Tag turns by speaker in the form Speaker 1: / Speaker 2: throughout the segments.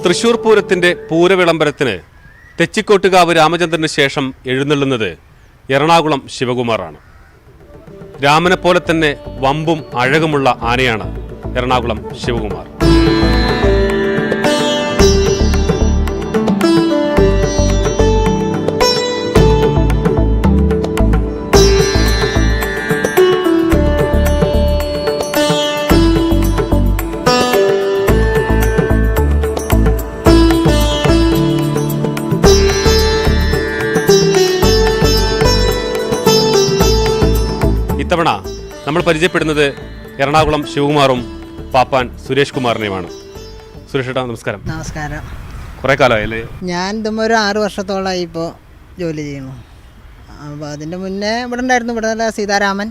Speaker 1: തൃശൂർ പൂരത്തിന്റെ പൂരവിളംബരത്തിന് തെച്ചിക്കോട്ടുകാവ് രാമചന്ദ്രന് ശേഷം എഴുന്നള്ളുന്നത് എറണാകുളം ശിവകുമാറാണ്. രാമനെ പോലെ തന്നെ വമ്പും അഴകുമുള്ള ആനയാണ് എറണാകുളം ശിവകുമാർ. ഇത്തവണ നമ്മൾ പരിചയപ്പെടുന്നത് എറണാകുളം ശിവകുമാറും പാപ്പാൻ സുരേഷ് കുമാറിനെയുമാണ്. സുരേഷ് ഏട്ടാ നമസ്കാരം.
Speaker 2: നമസ്കാരം.
Speaker 1: കുറേ കാലമായല്ലേ?
Speaker 2: ഞാൻ ഇതുമ്പോൾ ഒരു 6 വർഷത്തോളമായി ഇപ്പോൾ ജോലി ചെയ്യുന്നു. അപ്പോൾ അതിൻ്റെ മുന്നേ ഇവിടെ ഉണ്ടായിരുന്നു. ഇവിടെ സീതാരാമൻ,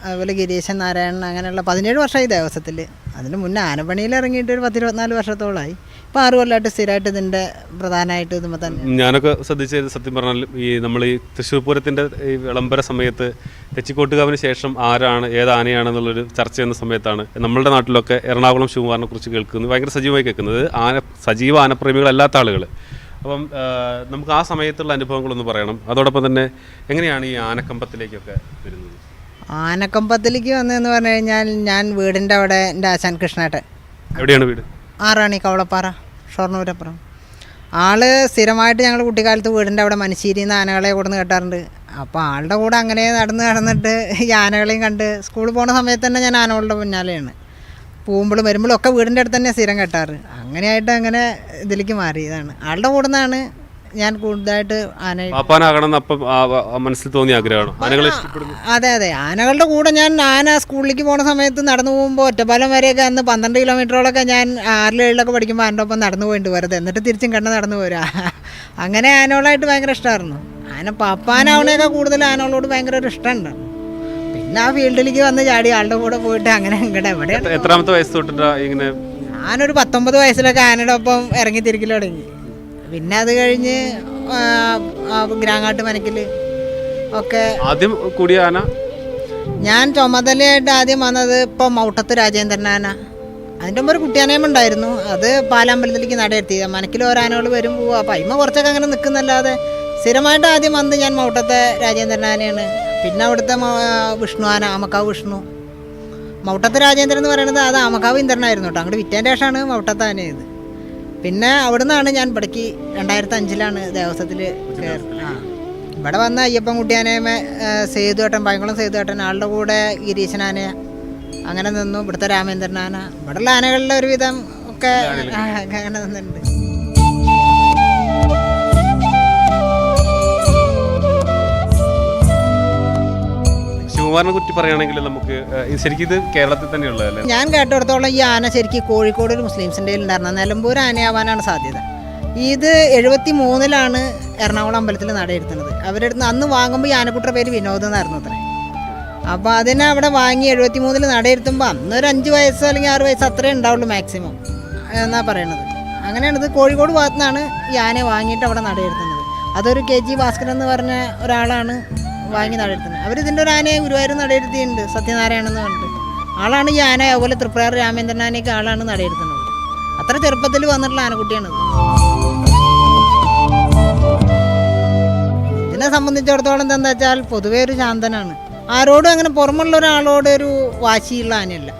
Speaker 2: അതുപോലെ ഗിരീശൻ നാരായണൻ, അങ്ങനെയുള്ള 17 വർഷമായി ദേവസ്വത്തിൽ. അതിന് മുന്നേ ആനപ്പണിയിൽ ഇറങ്ങിയിട്ട് ഒരു 10-24 വർഷത്തോളമായി. ഇപ്പോൾ 6 കൊല്ലമായിട്ട് സ്ഥിരമായിട്ട് ഇതിൻ്റെ പ്രധാനമായിട്ട് ഇതുമ്പോൾ തന്നെ.
Speaker 1: ഞാനൊക്കെ ശ്രദ്ധിച്ചത് സത്യം പറഞ്ഞാൽ നമ്മൾ ഈ തൃശ്ശൂർ പൂരത്തിൻ്റെ ഈ വിളംബര സമയത്ത് തെച്ചിക്കോട്ടുകാവിന് ശേഷം ആരാണ് ഏത് ആനയാണെന്നുള്ളൊരു ചർച്ച ചെയ്യുന്ന സമയത്താണ് നമ്മളുടെ നാട്ടിലൊക്കെ എറണാകുളം ശിവകുമാറിനെ കുറിച്ച് കേൾക്കുന്നത്, ഭയങ്കര സജീവമായി കേൾക്കുന്നത് സജീവ ആനപ്രേമികളല്ലാത്ത ആളുകൾ. അപ്പം നമുക്ക് ആ സമയത്തുള്ള അനുഭവങ്ങളൊന്ന് പറയണം. അതോടൊപ്പം തന്നെ എങ്ങനെയാണ് ഈ ആനക്കമ്പത്തിലേക്കൊക്കെ വരുന്നത്?
Speaker 2: ആനക്കമ്പത്തിലേക്ക് വന്നതെന്ന് പറഞ്ഞു കഴിഞ്ഞാൽ ഞാൻ വീടിൻ്റെ അവിടെ എൻ്റെ ആശാൻ കൃഷ്ണേട്ടൻ.
Speaker 1: എവിടെയാണ് വീട്?
Speaker 2: ആറാണി കവളപ്പാറ, ഷൊർണൂരപ്പുറം. സ്ഥിരമായിട്ട് ഞങ്ങൾ കുട്ടിക്കാലത്ത് വീടിൻ്റെ അവിടെ മനശ്ശേരിയിൽ നിന്ന് ആനകളെ കൊടുന്ന് കേട്ടാറുണ്ട്. അപ്പോൾ ആളുടെ കൂടെ അങ്ങനെ നടന്നിട്ട് ഈ ആനകളെയും കണ്ട് സ്കൂളിൽ പോകുന്ന സമയത്ത് തന്നെ ഞാൻ ആനകളുടെ പിന്നാലെയാണ്. പോകുമ്പോഴും വരുമ്പോഴും ഒക്കെ വീടിൻ്റെ അടുത്ത് തന്നെ സ്ഥിരം കെട്ടാറ്. അങ്ങനെയായിട്ട് അങ്ങനെ ഇതിലേക്ക് മാറിയതാണ്. ആളുടെ കൂടെ നിന്നാണ് ഞാൻ കൂടുതലായിട്ട്
Speaker 1: മനസ്സിൽ തോന്നിയ ആഗ്രഹമാണ് ആനകളെ ഇഷ്ടപ്പെടുന്നു.
Speaker 2: അതെ, ആനകളുടെ കൂടെ ആന സ്കൂളിലേക്ക് പോകുന്ന സമയത്ത് നടന്നു പോകുമ്പോൾ ഒറ്റപ്പാലം വരെയൊക്കെ അന്ന് 12 കിലോമീറ്ററോളൊക്കെ ഞാൻ 6-7 പഠിക്കുമ്പോൾ ആൻ്റെ ഒപ്പം നടന്നു പോയിട്ട് വരുത്, എന്നിട്ട് തിരിച്ചും കണ്ട് നടന്നു പോരാ. അങ്ങനെ ആനകളായിട്ട് ഭയങ്കര ഇഷ്ടമായിരുന്നു. പാപ്പാനാവണേക്കാൾ കൂടുതൽ ആനകളോട് ഭയങ്കര ഒരു ഇഷ്ടമുണ്ട്. പിന്നെ ആ ഫീൽഡിലേക്ക് വന്ന് ചാടി ആളുടെ കൂടെ പോയിട്ട് അങ്ങനെ ഇങ്ങടെ എവിടെ.
Speaker 1: എത്രാമത്തെ വയസ്സ് തൊട്ടിട്ടാ ഇങ്ങനെ?
Speaker 2: ഞാനൊരു 19 വയസ്സിലൊക്കെ ആനയുടെ ഒപ്പം ഇറങ്ങി തിരിക്കൽ തുടങ്ങി. പിന്നെ അത് കഴിഞ്ഞ് ഗ്രാങ്ങാട്ട് മനക്കിൽ ഒക്കെ
Speaker 1: ആദ്യം കൂടിയ ആന
Speaker 2: ഞാൻ ചുമതലയായിട്ട് ആദ്യം വന്നത് ഇപ്പോൾ മൗട്ടത്ത് രാജേന്ദ്രൻ ആന. അതിൻ്റെ മുമ്പ് ഒരു കുട്ടിയാനയും ഉണ്ടായിരുന്നു. അത് പാലാമ്പലത്തിലേക്ക് നടയെത്തി. മനക്കിൽ ഓരോ ആനകൾ വരും പോവുക. അപ്പം അയിമ കുറച്ചൊക്കെ അങ്ങനെ നിൽക്കുന്നല്ലാതെ സ്ഥിരമായിട്ട് ആദ്യം വന്ന് ഞാൻ മൗട്ടത്തെ രാജേന്ദ്രൻ ആനയാണ്. പിന്നെ അവിടുത്തെ വിഷ്ണു ആന, ആമക്കാവ് വിഷ്ണു. മൗട്ടത്തെ രാജേന്ദ്രൻ എന്ന് പറയുന്നത് അത് ആമക്കാവ് ഇന്ദ്രനായിരുന്നു കേട്ടോ. അങ്ങോട്ട് വിറ്റേൻ്റെ ശേഷമാണ് മൗട്ടത്തെ ആനയത്. പിന്നെ അവിടെ നിന്നാണ് ഞാൻ ഇവിടേക്ക് 2005 ദേവസ്വത്തിൽ ഇവിടെ വന്ന അയ്യപ്പൻ കുട്ടിയാനേമ സേതുവേട്ടൻ, പൈങ്കുളം സേതുവേട്ടൻ, ആളുടെ കൂടെ ഗിരീശനാന അങ്ങനെ നിന്നു. ഇവിടുത്തെ രാമേന്ദ്രൻ ആന, ഇവിടെയുള്ള ആനകളിലെ ഒരുവിധം ഒക്കെ അങ്ങനെ നിന്നിട്ടുണ്ട്.
Speaker 1: ശിവകുമാറിനെ കുറിച്ച് പറയുകയാണെങ്കിൽ നമുക്ക് ശരിക്കും ഇത് കേരളത്തിൽ തന്നെയുള്ളതല്ലേ?
Speaker 2: ഞാൻ കേട്ടിടത്തോളം ഈ ആന ശരിക്കും കോഴിക്കോട് ഒരു മുസ്ലിംസിൻ്റെ ഉണ്ടായിരുന്ന നിലമ്പൂർ ആനയാവാനാണ് സാധ്യത. ഇത് 73 എറണാകുളം അമ്പലത്തിൽ നടയിരുത്തുന്നത്. അവരെടുത്ത് അന്ന് വാങ്ങുമ്പോൾ ഈ ആനക്കുട്ടിയുടെ പേര് വിനോദ് എന്നായിരുന്നു അത്രേ. അപ്പോൾ അതിനെ അവിടെ വാങ്ങി 73 നടയിരുത്തുമ്പോൾ അന്നൊരു 5 വയസ്സ് അല്ലെങ്കിൽ 6 വയസ്സ് അത്രേ ഉണ്ടാവുള്ളൂ മാക്സിമം എന്നാണ് പറയണത്. അങ്ങനെയാണ് ഇത് കോഴിക്കോട് ഭാഗത്തു നിന്നാണ് ഈ ആനയെ വാങ്ങിയിട്ട് അവിടെ നടയിരുത്തുന്നത്. അതൊരു KG ഭാസ്കരൻ എന്ന് പറഞ്ഞ ഒരാളാണ് വാങ്ങി നടയിരുത്തുന്നത്. അവരിതിൻ്റെ ഒരു ആനയെ ഗുരുവായൂർ നടയിരുത്തിയിട്ടുണ്ട്, സത്യനാരായണൻ എന്ന് പറഞ്ഞിട്ട്. ആളാണ് ഈ ആന. അതുപോലെ തൃപ്രയാർ രാമേന്ദ്രൻ ആനയൊക്കെ ആളാണ് നടയിരുത്തുന്നത്. അത്ര ചെറുപ്പത്തിൽ വന്നിട്ടുള്ള ആനക്കുട്ടിയാണത്. ഇതിനെ സംബന്ധിച്ചിടത്തോളം എന്താ വെച്ചാൽ പൊതുവേ ഒരു ശാന്തനാണ്. ആരോടും അങ്ങനെ പുറമുള്ള ഒരാളോട് ഒരു വാശിയുള്ള ആനയല്ല.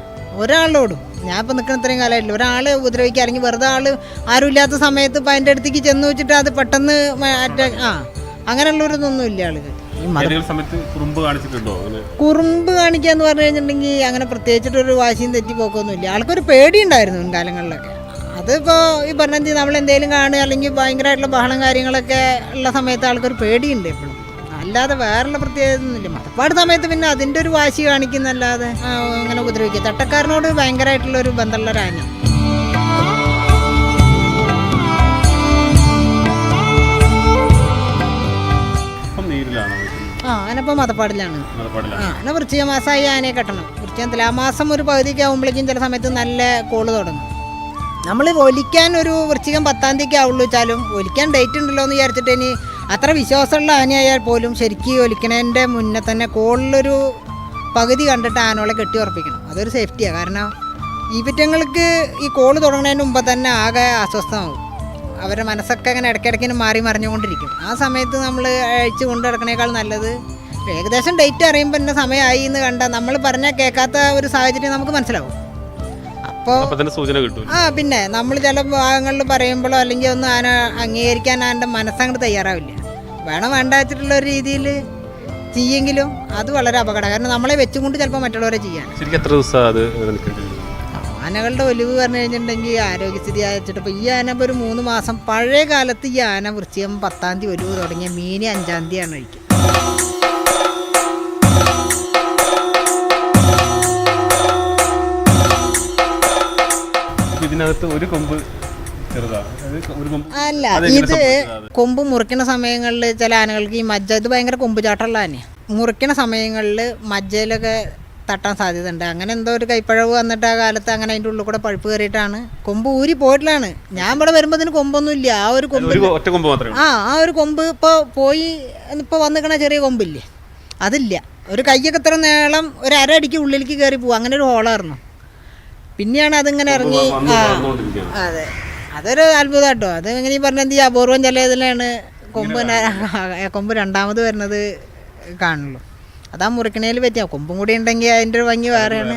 Speaker 2: ഒരാളോടും ഞാൻ ഇപ്പോൾ നിൽക്കുന്ന ഇത്രയും കാലമായിട്ടില്ല. ഒരാൾ ഉപദ്രവിക്കുക അല്ലെങ്കിൽ വെറുതെ ആരും ഇല്ലാത്ത സമയത്ത് ഇപ്പം അതിൻ്റെ അടുത്തേക്ക് ചെന്ന് വെച്ചിട്ട് അത് പെട്ടെന്ന് അങ്ങനെയുള്ളൊരിതൊന്നും ഇല്ല ആൾക്ക്. കുറുമ്പ് കാണിക്കുക എന്ന് പറഞ്ഞു കഴിഞ്ഞിട്ടുണ്ടെങ്കിൽ അങ്ങനെ പ്രത്യേകിച്ചിട്ടൊരു വാശിയും തെറ്റിപ്പോക്കൊന്നും ഇല്ല. ആൾക്കൊരു പേടിയുണ്ടായിരുന്നു മുൻകാലങ്ങളിലൊക്കെ. അതിപ്പോൾ ഈ പറഞ്ഞ നമ്മൾ എന്തെങ്കിലും കാണുക അല്ലെങ്കിൽ ഭയങ്കരമായിട്ടുള്ള ബഹളം കാര്യങ്ങളൊക്കെ ഉള്ള സമയത്ത് ആൾക്കൊരു പേടിയുണ്ട് എപ്പോഴും. അല്ലാതെ വേറെയുള്ള പ്രത്യേകതയൊന്നുമില്ല. മതപ്പാട് സമയത്ത് പിന്നെ അതിൻ്റെ ഒരു വാശി കാണിക്കുന്നല്ലാതെ അങ്ങനെ ഉപദ്രവിക്കുക. തട്ടക്കാരനോട് ഭയങ്കരമായിട്ടുള്ളൊരു ബന്ധമുള്ള ഒരു ആന. ആനപ്പോൾ മതപ്പാടിലാണ്. ആന വൃശ്ചിക മാസമായി ആനയെ കെട്ടണം. വൃശ്ചികം തുലാമാസം ഒരു പകുതിയൊക്കെ ആകുമ്പോഴേക്കും ചില സമയത്ത് നല്ല കോള് തുടങ്ങും. നമ്മൾ ഒലിക്കാൻ ഒരു വൃശ്ചികം 10-ാം തീയതിക്ക് ആവുള്ളൂ വെച്ചാലും ഒലിക്കാൻ ഡേറ്റ് ഉണ്ടല്ലോ എന്ന് വിചാരിച്ചിട്ട് ഇനി അത്ര വിശ്വാസമുള്ള ആനയായാൽ പോലും ശരിക്കും ഒലിക്കണതിൻ്റെ മുന്നേ തന്നെ കോളിലൊരു പകുതി കണ്ടിട്ട് ആനകളെ കെട്ടി ഉറപ്പിക്കണം. അതൊരു സേഫ്റ്റിയാണ്. കാരണം ഈ പിറ്റങ്ങൾക്ക് ഈ കോള് തുടങ്ങുന്നതിന് മുമ്പ് തന്നെ ആകെ അസ്വസ്ഥമാകും. അവരുടെ മനസ്സൊക്കെ അങ്ങനെ ഇടയ്ക്കിടയ്ക്കിന് മാറി മറിഞ്ഞുകൊണ്ടിരിക്കും. ആ സമയത്ത് നമ്മൾ അഴിച്ചു കൊണ്ട് നടക്കണേക്കാൾ നല്ലത് ഏകദേശം ഡേറ്റ് അറിയുമ്പോൾ ഇന്ന സമയമായി എന്ന് കണ്ടാൽ നമ്മൾ പറഞ്ഞാൽ കേൾക്കാത്ത ഒരു സാഹചര്യം നമുക്ക് മനസ്സിലാവും. അപ്പോൾ
Speaker 1: സൂചന കിട്ടും.
Speaker 2: പിന്നെ നമ്മൾ ചില ഭാഗങ്ങളിൽ പറയുമ്പോഴോ അല്ലെങ്കിൽ ഒന്നും ആന അംഗീകരിക്കാൻ ആൻ്റെ മനസ്സങ്ങോട്ട് തയ്യാറാവില്ല. വേണ്ട വെച്ചിട്ടുള്ള ഒരു രീതിയിൽ ചെയ്യെങ്കിലും അത് വളരെ അപകടം. കാരണം നമ്മളെ വെച്ചുകൊണ്ട് ചിലപ്പോൾ മറ്റുള്ളവരെ ചെയ്യാൻ.
Speaker 1: എത്ര ദിവസം അത്
Speaker 2: ആനകളുടെ ഒലിവ് പറഞ്ഞു കഴിഞ്ഞിട്ടുണ്ടെങ്കിൽ ആരോഗ്യസ്ഥിതി അയച്ചിട്ട് ഇപ്പോൾ ഈ ആന ഇപ്പോൾ ഒരു 3 മാസം. പഴയ കാലത്ത് ഈ ആന വൃശ്ചികം 10-ാം തീയതി ഒലിവ് തുടങ്ങിയ മീനി 5-ാം തീയതിയാണ് കഴിക്കുക.
Speaker 1: ഇതിനകത്ത് ഒരു കൊമ്പ്
Speaker 2: അല്ല, ഇത് കൊമ്പ് മുറിക്കുന്ന സമയങ്ങളിൽ ചില ആനകൾക്ക് ഈ മജ്ജ, ഇത് ഭയങ്കര കൊമ്പ് ചാട്ടമുള്ള ആനയാണ്. മുറിക്കുന്ന സമയങ്ങളിൽ മജ്ജയിലൊക്കെ തട്ടാൻ സാധ്യതയുണ്ട്. അങ്ങനെ എന്തോ ഒരു കൈപ്പഴവ് വന്നിട്ട് ആ കാലത്ത് അങ്ങനെ അതിൻ്റെ ഉള്ളിൽ കൂടെ പഴുപ്പ് കയറിയിട്ടാണ് കൊമ്പ് ഊരി പോയിട്ടുള്ളതാണ്. ഞാൻ ഇവിടെ വരുമ്പോൾ ഇതിന് കൊമ്പൊന്നും ഇല്ല. ആ ഒരു കൊമ്പ് ആ ഒരു കൊമ്പ് ഇപ്പോൾ പോയി ഇപ്പോൾ വന്നിക്കണ ചെറിയ കൊമ്പില്ലേ, അതില്ല. ഒരു കയ്യൊക്കെ ഇത്ര നീളം ഒരു അരടിക്ക് ഉള്ളിലേക്ക് കയറി പോകും. അങ്ങനെ ഒരു ഹോളായിരുന്നു. പിന്നെയാണ് അതിങ്ങനെ ഇറങ്ങി. അതെ, അതൊരു അത്ഭുതം കേട്ടോ. അത് ഇങ്ങനെ ഈ പറഞ്ഞ എന്ത് ചെയ്യുക, അപൂർവം ചില ഇതിലാണ് കൊമ്പ് രണ്ടാമത് വരുന്നത് കാണുള്ളൂ. അതാ മുറിക്കണേൽ പറ്റിയ കൊമ്പും കൂടി ഉണ്ടെങ്കിൽ അതിൻ്റെ ഒരു ഭംഗി വേറെയാണ്.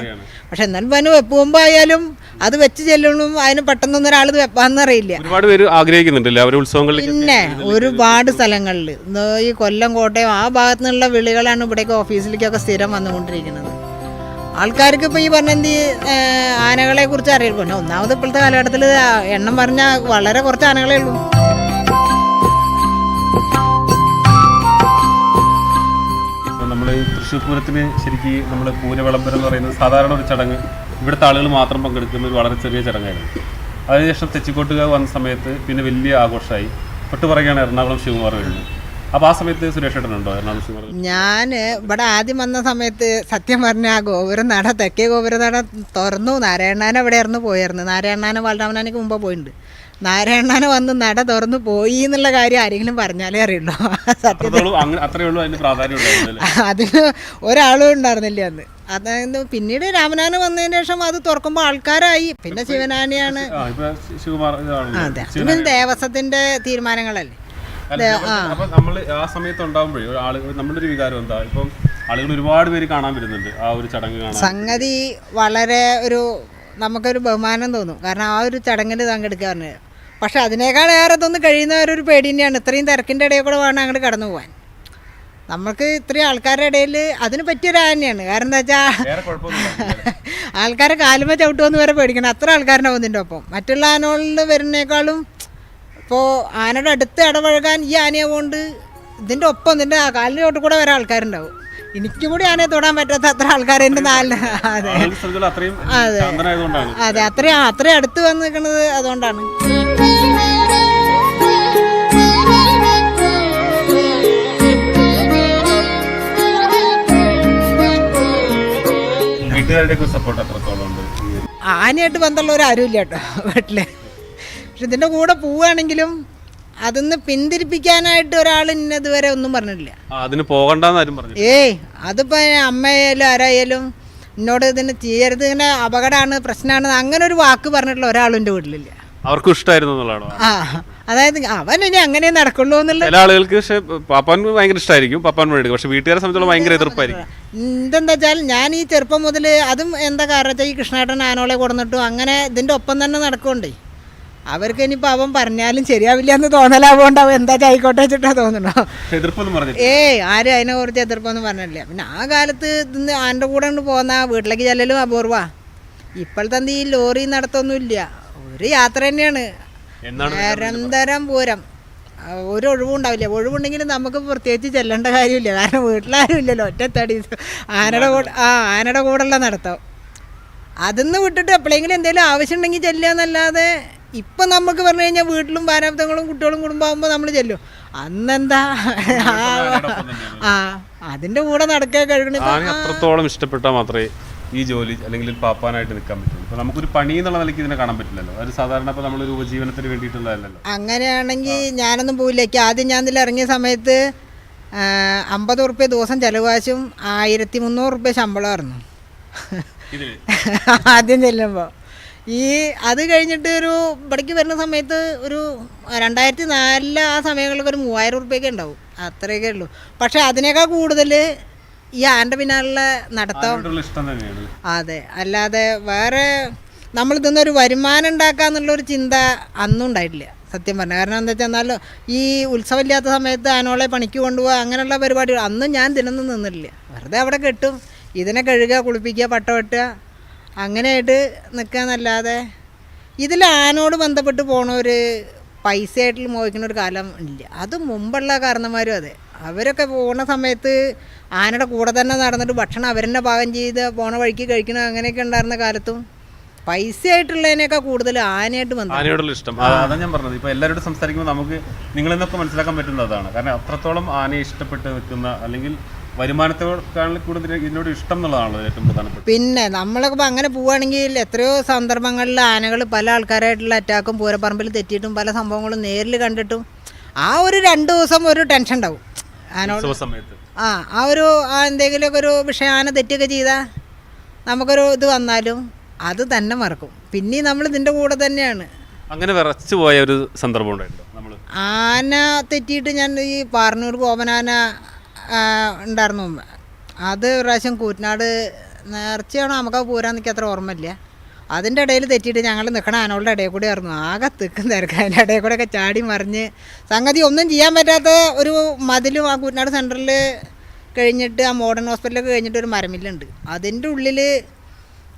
Speaker 2: പക്ഷെ എന്നാലും പനി വെപ്പ് കൊമ്പായാലും അത് വെച്ച് ചെല്ലണം, അതിന് പെട്ടെന്നൊന്നും ഒരാൾ വെപ്പാന്നറിയില്ല.
Speaker 1: ഒരുപാട് പേര് ആഗ്രഹിക്കുന്നുണ്ടല്ലേ അവരുടെ ഉത്സവങ്ങളിൽ.
Speaker 2: പിന്നെ ഒരുപാട് സ്ഥലങ്ങളിൽ ഈ കൊല്ലം, കോട്ടയം ആ ഭാഗത്തു നിന്നുള്ള വിളികളാണ് ഇവിടേക്ക് ഓഫീസിലേക്കൊക്കെ സ്ഥിരം വന്നുകൊണ്ടിരിക്കുന്നത്. ആൾക്കാർക്ക് ഇപ്പോൾ ഈ പറഞ്ഞ ആനകളെ കുറിച്ച് അറിയാം. പിന്നെ ഒന്നാമത് ഇപ്പോഴത്തെ കാലഘട്ടത്തിൽ എണ്ണം പറഞ്ഞാൽ വളരെ കുറച്ച് ആനകളേ ഉള്ളൂ.
Speaker 1: നമ്മൾ ഈ തൃശ്ശൂർ പൂരത്തിന് ശരിക്കും നമ്മൾ പൂരവിളംബരം എന്ന് പറയുന്നത് സാധാരണ ഒരു ചടങ്ങ്, ഇവിടുത്തെ ആളുകൾ മാത്രം പങ്കെടുക്കുന്ന ഒരു വളരെ ചെറിയ ചടങ്ങായിരുന്നു. അതിനുശേഷം തെച്ചിക്കോട്ടുകാവ് വന്ന സമയത്ത് പിന്നെ വലിയ ആഘോഷമായി. തൊട്ട് പറയുകയാണ് എറണാകുളം ശിവകുമാർ വരുന്നത്. അപ്പോൾ ആ സമയത്ത് സുരേഷ് ഏട്ടനുണ്ടോ എറണാകുളം ശിവകുമാർ?
Speaker 2: ഞാൻ ഇവിടെ ആദ്യം വന്ന സമയത്ത് സത്യം പറഞ്ഞാൽ ആ ഗോപുരനട, തെക്കേ ഗോപുരനട തുറന്നു. നാരായണാന ഇവിടെ ആയിരുന്നു പോയായിരുന്നു. നാരായണാന ബാലരാമനാനയ്ക്ക് മുമ്പ് പോയിട്ടുണ്ട്. നാരായണാന വന്ന് നട തുറന്നു പോയി എന്നുള്ള കാര്യം ആരെങ്കിലും പറഞ്ഞാലേ അറിയുള്ളൂ. സത്യത്തിൽ അതിന് ഒരാളും ഉണ്ടായിരുന്നില്ല അന്ന്. അതായത് പിന്നീട് രാമനാന വന്നതിന് ശേഷം അത് തുറക്കുമ്പോൾ ആൾക്കാരായി. പിന്നെ ശിവനാനയാണ്. അതെ, പിന്നെ ദേവസ്വത്തിന്റെ തീരുമാനങ്ങളല്ലേ.
Speaker 1: നമ്മൾ ആ സമയത്ത് ഉണ്ടാകുമ്പോഴേ നമ്മുടെ ഒരു വികാരം എന്താ, ഇപ്പം ആളുകൾ ഒരുപാട് പേര് കാണാൻ വരുന്നുണ്ട് ആ ഒരു ചടങ്ങ് കാണാൻ.
Speaker 2: സംഗതി വളരെ നമുക്കൊരു ബഹുമാനം തോന്നും. കാരണം ആ ഒരു ചടങ്ങിൽ പങ്കെടുക്കാറുണ്ട്. പക്ഷെ അതിനേക്കാൾ ഏറെ തോന്നി കഴിയുന്നവരൊരു പേടി തന്നെയാണ്. ഇത്രയും തിരക്കിൻ്റെ ഇടയിൽ കൂടെ വേണം അങ്ങോട്ട് കടന്നു പോകാൻ. നമുക്ക് ഇത്രയും ആൾക്കാരുടെ ഇടയിൽ അതിന് പറ്റിയൊരു ആനയാണ്. കാരണം എന്താ വെച്ചാൽ ആൾക്കാരെ കാലുമ ചവിട്ടുമെന്ന് വരെ പേടിക്കണം. അത്ര ആൾക്കാരുണ്ടാവും ഇതിൻ്റെ ഒപ്പം. മറ്റുള്ള ആനകളിൽ വരുന്നേക്കാളും ഇപ്പോൾ ആനയുടെ അടുത്ത് ഇടപഴകാൻ ഈ ആനയെ കൊണ്ട് ഇതിൻ്റെ ഒപ്പം ഇതിൻ്റെ കാലിൻ്റെ ചോട്ടിൽ കൂടെ വരെ ആൾക്കാരുണ്ടാവും. എനിക്കും കൂടി ആനയെ തൊടാൻ പറ്റാത്ത അത്ര ആൾക്കാർ എൻ്റെ നാലിൽ. അതെ അതെ, അത്രയും അടുത്ത് വന്ന് നിൽക്കുന്നത് അതുകൊണ്ടാണ്. ആനയായിട്ട് ബന്ധമുള്ളവർ ആരുമില്ല കേട്ടോ വീട്ടില്. പക്ഷെ ഇതിൻ്റെ കൂടെ പോവുകയാണെങ്കിലും അതൊന്ന് പിന്തിരിപ്പിക്കാനായിട്ട് ഒരാൾ ഇന്നതുവരെ ഒന്നും പറഞ്ഞിട്ടില്ല.
Speaker 1: അതിന് പോകണ്ടെന്നാരും പറഞ്ഞു.
Speaker 2: അതിപ്പോ അമ്മയായാലും ആരായാലും എന്നോട് ഇതിന് ചെയ്യരുത്, ഇങ്ങനെ അപകടമാണ്, പ്രശ്നമാണ്, അങ്ങനെ ഒരു വാക്ക് പറഞ്ഞിട്ടുള്ള ഒരാളും എൻ്റെ വീട്ടിലില്ല.
Speaker 1: അവർക്കും ഇഷ്ടമായിരുന്നു എന്നുള്ളതാണ്.
Speaker 2: അതായത് അവൻ ഇനി അങ്ങനെ നടക്കുള്ളൂ എന്നുള്ള.
Speaker 1: ചില ആളുകൾക്ക് പക്ഷെ പാപ്പാൻ ഭയങ്കര ഇഷ്ടമായിരിക്കും, പാപ്പാൻ വേണ്ടി. പക്ഷെ വീട്ടുകാരെ സംബന്ധിച്ചോളം ഭയങ്കര എതിർപ്പായിരിക്കും.
Speaker 2: ഇതെന്താ വെച്ചാൽ ഞാൻ ഈ ചെറുപ്പം മുതൽ അതും എന്താ കാരണം വെച്ചാൽ ഈ കൃഷ്ണേട്ടൻ ആനോളെ കൊടുന്നിട്ടും അങ്ങനെ ഇതിൻ്റെ ഒപ്പം തന്നെ നടക്കുകൊണ്ടേ അവർക്ക് ഇനിയിപ്പോൾ അവൻ പറഞ്ഞാലും ശരിയാവില്ല എന്ന് തോന്നലാവുകൊണ്ട് അവൻ എന്താ ആയിക്കോട്ടെ വെച്ചിട്ടാ തോന്നണോ. ആരും അതിനെ കുറിച്ച് എതിർപ്പൊന്നും പറഞ്ഞില്ല. പിന്നെ ആ കാലത്ത് ഇതിന് ആൻ്റെ കൂടെ കൊണ്ട് പോകുന്ന വീട്ടിലേക്ക് ചെല്ലലും അപൂർവ. ഇപ്പോഴത്തെ ഈ ലോറി നടത്തൊന്നുമില്ല, ഒരു യാത്ര തന്നെയാണ് നിരന്തരം പൂരം. ഒരു ഒഴിവുണ്ടാവില്ല. ഒഴിവുണ്ടെങ്കിലും നമുക്ക് പ്രത്യേകിച്ച് ചെല്ലേണ്ട കാര്യമില്ല. കാരണം വീട്ടിലാരും ഇല്ലല്ലോ, ഒറ്റത്തടി ആനയുടെ കൂടെയുള്ള നടത്തം. അതിന്ന് വിട്ടിട്ട് എപ്പോഴെങ്കിലും എന്തെങ്കിലും ആവശ്യം ഉണ്ടെങ്കിൽ ചെല്ലുക എന്നല്ലാതെ ഇപ്പം നമുക്ക് പറഞ്ഞു കഴിഞ്ഞാൽ വീട്ടിലും ഭാരാബ്ദങ്ങളും കുട്ടികളും കുടുംബമാകുമ്പോൾ നമ്മൾ ചെല്ലും. അന്നെന്താ അതിൻ്റെ കൂടെ നടക്കാൻ കഴിയണ.
Speaker 1: അത്രത്തോളം ഇഷ്ടപ്പെട്ടാൽ മാത്രമേ ഈ ജോലി അല്ലെങ്കിൽ പാപ്പാനായിട്ട് നിൽക്കാൻ പറ്റുള്ളൂ. ഇപ്പോൾ നമുക്കൊരു പണി എന്നുള്ള നിലയ്ക്ക് ഇതിനെ കാണാൻ പറ്റില്ലല്ലോ. അത് സാധാരണ ഇപ്പോൾ നമ്മളൊരു ഉപജീവനത്തിന് വേണ്ടിയിട്ടുള്ളതല്ലല്ലോ.
Speaker 2: അങ്ങനെയാണെങ്കിൽ ഞാനൊന്നും പോയില്ല. ആദ്യം ഞാൻ ഇതിൽ ഇറങ്ങിയ സമയത്ത് 50 ഉറുപ്പ്യ ദിവസം ചിലവാശും 1300 ഉറുപ്പ്യ ശമ്പളമായിരുന്നു ആദ്യം ചെല്ലുമ്പോൾ. അത് കഴിഞ്ഞിട്ട് ഒരു ഇവിടേക്ക് വരുന്ന സമയത്ത് ഒരു 2004 ആ സമയങ്ങളിലൊക്കെ ഒരു 3000 ഉറുപ്പ്യൊക്കെ ഉണ്ടാവും, അത്രയൊക്കെ ഉള്ളൂ. പക്ഷെ അതിനേക്കാൾ കൂടുതൽ ഈ ആൻ്റെ പിന്നാലുള്ള നടത്തം. അതെ, അല്ലാതെ വേറെ നമ്മൾ ഇതൊന്നൊരു വരുമാനം ഉണ്ടാക്കാന്നുള്ളൊരു ചിന്ത അന്നും ഉണ്ടായിട്ടില്ല സത്യം പറഞ്ഞാൽ. കാരണം എന്താ വെച്ചാൽ ഈ ഉത്സവമില്ലാത്ത സമയത്ത് ആനോളെ പണിക്ക് കൊണ്ടുപോകുക അങ്ങനെയുള്ള പരിപാടികൾ അന്നും ഞാൻ ദിനൊന്നും നിന്നിട്ടില്ല. വെറുതെ അവിടെ കെട്ടും, ഇതിനെ കഴുകുക, കുളിപ്പിക്കുക, പട്ട വെട്ടുക, അങ്ങനെയായിട്ട് നിൽക്കാന്നല്ലാതെ ഇതിൽ ആനോട് ബന്ധപ്പെട്ട് പോണവർ പൈസയായിട്ട് മോഹിക്കുന്ന ഒരു കാലം ഇല്ല. അത് മുമ്പുള്ള കാരണന്മാരും അതെ, അവരൊക്കെ പോണ സമയത്ത് ആനയുടെ കൂടെ തന്നെ നടന്നിട്ട് ഭക്ഷണം അവരെന്നെ പാകം ചെയ്ത് പോണ വഴിക്ക് കഴിക്കണം അങ്ങനെയൊക്കെ ഉണ്ടായിരുന്ന കാലത്തും പൈസ ആയിട്ടുള്ളതിനേക്കാൾ കൂടുതൽ ആനയായിട്ട് ബന്ധം,
Speaker 1: ആനയോടുള്ള ഇഷ്ടം. അതാണ് ഞാൻ പറഞ്ഞത്. ഇപ്പോൾ എല്ലാവരോടും സംസാരിക്കുമ്പോൾ നമുക്ക് നിങ്ങളിൽ നിന്നൊക്കെ മനസ്സിലാക്കാൻ പറ്റുന്നത് അതാണ്. കാരണം അത്രത്തോളം ആനയെ ഇഷ്ടപ്പെട്ട് നിൽക്കുന്ന, അല്ലെങ്കിൽ വരുമാനത്തോട് കൂടുതൽ ഇതിനോട് ഇഷ്ടം എന്നുള്ളതാണല്ലോ ഏറ്റവും പ്രധാനപ്പെട്ട.
Speaker 2: പിന്നെ നമ്മളൊക്കെ അങ്ങനെ പോവുകയാണെങ്കിൽ എത്രയോ സന്ദർഭങ്ങളിൽ ആനകൾ പല ആൾക്കാരായിട്ടുള്ള അറ്റാക്കും പൂരപ്പറമ്പിൽ തെറ്റിയിട്ടും പല സംഭവങ്ങളും നേരിൽ കണ്ടിട്ടും ആ ഒരു 2 ദിവസം ഒരു ടെൻഷൻ ഉണ്ടാവും ആനോട്
Speaker 1: സമയത്ത്.
Speaker 2: ആ ഒരു എന്തെങ്കിലുമൊക്കെ ഒരു വിഷയം ആന തെറ്റൊക്കെ ചെയ്താൽ നമുക്കൊരു ഇത് വന്നാലും അത് തന്നെ മറക്കും. പിന്നെ നമ്മൾ ഇതിൻ്റെ കൂടെ തന്നെയാണ്.
Speaker 1: അങ്ങനെ വിറച്ചു പോയ ഒരു സന്ദർഭം ഉണ്ടായിട്ടുണ്ടോ നമ്മൾ?
Speaker 2: ആന തെറ്റിയിട്ട് ഞാൻ ഈ പാറന്നൂർ കോപനാന ഉണ്ടായിരുന്നു മുമ്പ്. അത് ഒരു പ്രാവശ്യം കൂറ്റനാട് നേർച്ചയാണോ നമുക്ക് പൂരാൻ നിൽക്കുക അത്ര ഓർമ്മയില്ല. അതിൻ്റെ ഇടയിൽ തെറ്റിയിട്ട് ഞങ്ങൾ നിൽക്കണ ആനകളുടെ ഇടയിൽ കൂടെ ആയിരുന്നു. ആകെ തിക്കും തിരക്ക്, അതിൻ്റെ ഇടയിൽ കൂടെയൊക്കെ ചാടി മറിഞ്ഞ് സംഗതി ഒന്നും ചെയ്യാൻ പറ്റാത്ത ഒരു മതിലും ആ കൂറ്റനാട് സെൻറ്ററിൽ കഴിഞ്ഞിട്ട് ആ മോഡേൺ ഹോസ്പിറ്റലൊക്കെ കഴിഞ്ഞിട്ട് ഒരു മരമില്ലുണ്ട്. അതിൻ്റെ ഉള്ളിൽ